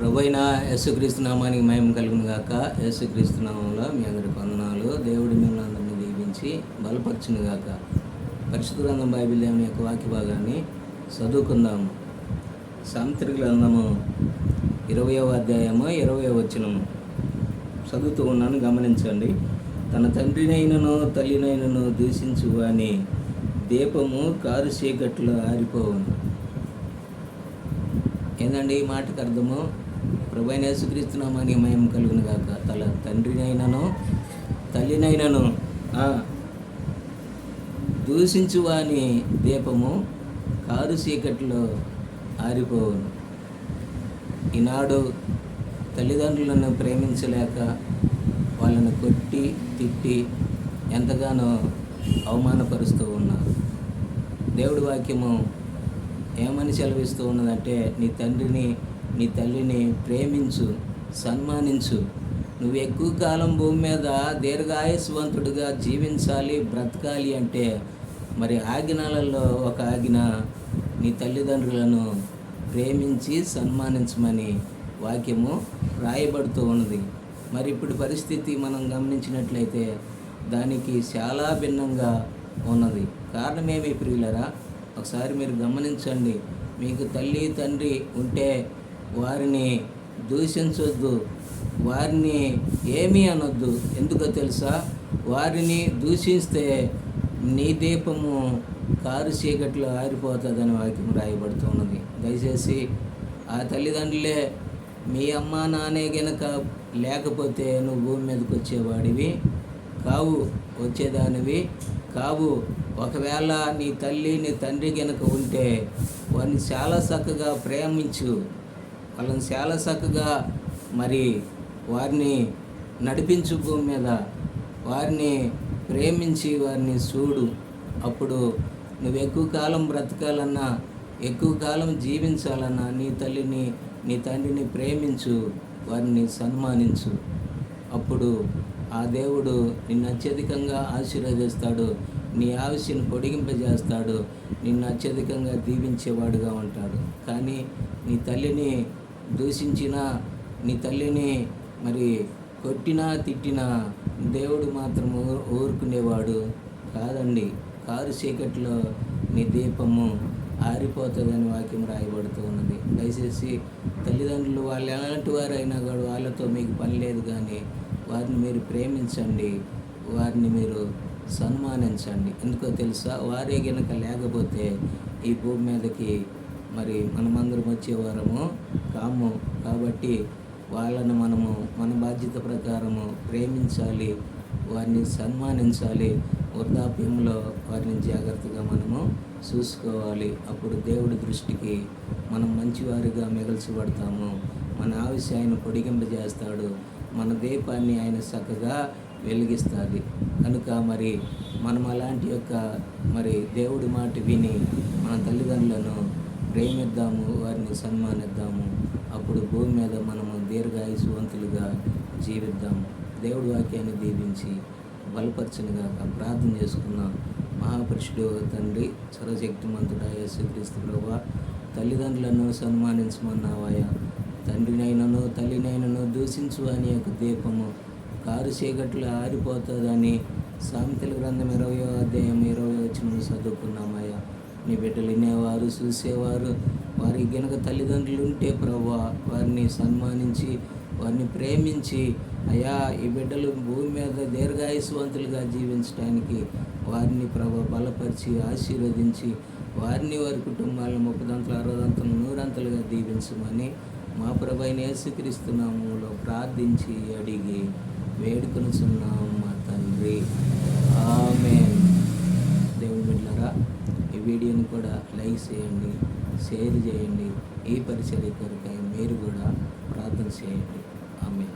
ప్రభువైన యేసుక్రీస్తు నామానికి మహిమ కలుగును గాక. యేసుక్రీస్తు నామంలో మీ అందరికి వందనాలు. దేవుడి మిమ్మల్ని అందరినీ దీవించి బలపరచును గాక. పరిశుద్ధ గ్రంథం బైబిల్ దేవుని యొక్క వాక్య భాగాన్ని చదువుకుందాము. సామెతల గ్రంథము 20వ అధ్యాయము 20వ వచనము చదువుతూ ఉన్నాను, గమనించండి. తన తండ్రినైనను తల్లినైనను దూషించు అని దీపము కారు చీకట్లో ఆరిపోవును. ఏందండి ఈ మాటకు అర్థము? ప్రభువైన యేసుక్రీస్తు నామానికి మహిమ కలుగును గాక. తండ్రినైనను తల్లినైనను దూషించు వాని దీపము కారు చీకట్లో ఆరిపోవును. ఈనాడు తల్లిదండ్రులను ప్రేమించలేక వాళ్ళను కొట్టి తిట్టి ఎంతగానో అవమానపరుస్తూ ఉన్నారు. దేవుడి వాక్యము ఏమని సెలవిస్తూ ఉన్నదంటే, నీ తండ్రిని నీ తల్లిని ప్రేమించు, సన్మానించు. నువ్వు ఎక్కువ కాలం భూమి మీద దీర్ఘాయుస్వంతుడిగా జీవించాలి, బ్రతకాలి అంటే మరి ఆజ్ఞలలో ఒక ఆజ్ఞ నీ తల్లిదండ్రులను ప్రేమించి సన్మానించమని వాక్యము రాయబడుతూ ఉన్నది. మరి ఇప్పుడు పరిస్థితి మనం గమనించినట్లయితే దానికి చాలా భిన్నంగా ఉన్నది. కారణమేమి ప్రియులరా? ఒకసారి మీరు గమనించండి. మీకు తల్లి తండ్రి ఉంటే వారిని దూషించొద్దు, వారిని ఏమీ అనొద్దు. ఎందుకో తెలుసా? వారిని దూషిస్తే నీ దీపము కారు చీకట్లో ఆరిపోతుందని వాక్యం రాయబడుతున్నది. దయచేసి ఆ తల్లిదండ్రులే మీ అమ్మ నాన్నే గనక లేకపోతే నువ్వు భూమి మీదకి వచ్చేవాడివి కావు, వచ్చేదానివి కావు. ఒకవేళ నీ తల్లి నీ తండ్రి కనుక ఉంటే వారిని చాలా చక్కగా ప్రేమించు, వాళ్ళని చాలా చక్కగా మరి వారిని నడిపించు, భూమి మీద వారిని ప్రేమించి వారిని చూడు. అప్పుడు నువ్వు ఎక్కువ కాలం బ్రతకాలన్నా, ఎక్కువ కాలం జీవించాలన్నా నీ తల్లిని నీ తండ్రిని ప్రేమించు, వారిని సన్మానించు. అప్పుడు ఆ దేవుడు నిన్ను అత్యధికంగా ఆశీర్వదిస్తాడు, నీ ఆయుష్ను పొడిగింపజేస్తాడు, నిన్ను అత్యధికంగా దీవించేవాడుగా ఉంటాడు. కానీ నీ తల్లిని దూషించినా, నీ తల్లిని మరి కొట్టినా తిట్టినా దేవుడు మాత్రం ఊరుకునేవాడు కాదండి. కారు చీకట్లో నీ దీపము ఆరిపోతుందని వాక్యం రాయబడుతూ ఉన్నది. దయచేసి తల్లిదండ్రులు వాళ్ళు ఎలాంటి వారైనా కూడా వాళ్ళతో మీకు పని లేదు, కానీ వారిని మీరు ప్రేమించండి, వారిని మీరు సన్మానించండి. ఎందుకో తెలుసా? వారే గనక లేకపోతే ఈ భూమి మీదకి మరి మనమందరం వచ్చేవారము కాము. కాబట్టి వాళ్ళను మనము మన బాధ్యత ప్రకారము ప్రేమించాలి, వారిని సన్మానించాలి. వృద్ధాప్యంలో వారిని జాగ్రత్తగా మనము చూసుకోవాలి. అప్పుడు దేవుడి దృష్టికి మనం మంచివారిగా మిగల్చబడతాము. మన ఆయుష్ ఆయన పొడిగింపజేస్తాడు, మన దీపాన్ని ఆయన చక్కగా వెలిగిస్తుంది. కనుక మరి మనం అలాంటి మరి దేవుడి మాట విని మన తల్లిదండ్రులను ప్రేమిద్దాము, వారిని సన్మానిద్దాము. అప్పుడు భూమి మీద మనము దీర్ఘాయుస్వంతులుగా జీవిద్దాము. దేవుడి వాక్యాన్ని దీవించి బలపరచునుగాక. ప్రార్థన చేసుకున్నాం. మహాపురుషుడు తండ్రి, సర్వశక్తిమంతుడా యేసుక్రీస్తు ప్రభువా, తల్లిదండ్రులను సన్మానించమన్నావాయా. తండ్రినైనను తల్లినైనను దూషించు అని యొక్క దీపము కారు చీకట్లో ఆరిపోతుందని సామెతల గ్రంథం 20వ అధ్యాయం 20వ వచనం చదువుకున్నామయ్యా. నీ బిడ్డలు వినేవారు, చూసేవారు, వారికి గనక తల్లిదండ్రులు ఉంటే ప్రభువా, వారిని సన్మానించి వారిని ప్రేమించి అయ్యా ఈ బిడ్డలు భూమి మీద దీర్ఘాయుస్వంతులుగా జీవించడానికి వారిని ప్రభువా బలపరిచి ఆశీర్వదించి వారిని వారి కుటుంబాలను 30 60 100 దీవించమని మా ప్రభువైన యేసుక్రీస్తు నామములో ప్రార్థించి అడిగి వేడుకొనుచున్నాము మా తండ్రి, ఆమేన్. దేవుని బిడ్డలారా, ఈ వీడియోని కూడా లైక్ చేయండి, షేర్ చేయండి. ఈ పరిచర్య కొరకై మీరు కూడా ప్రార్థన చేయండి. ఆమేన్.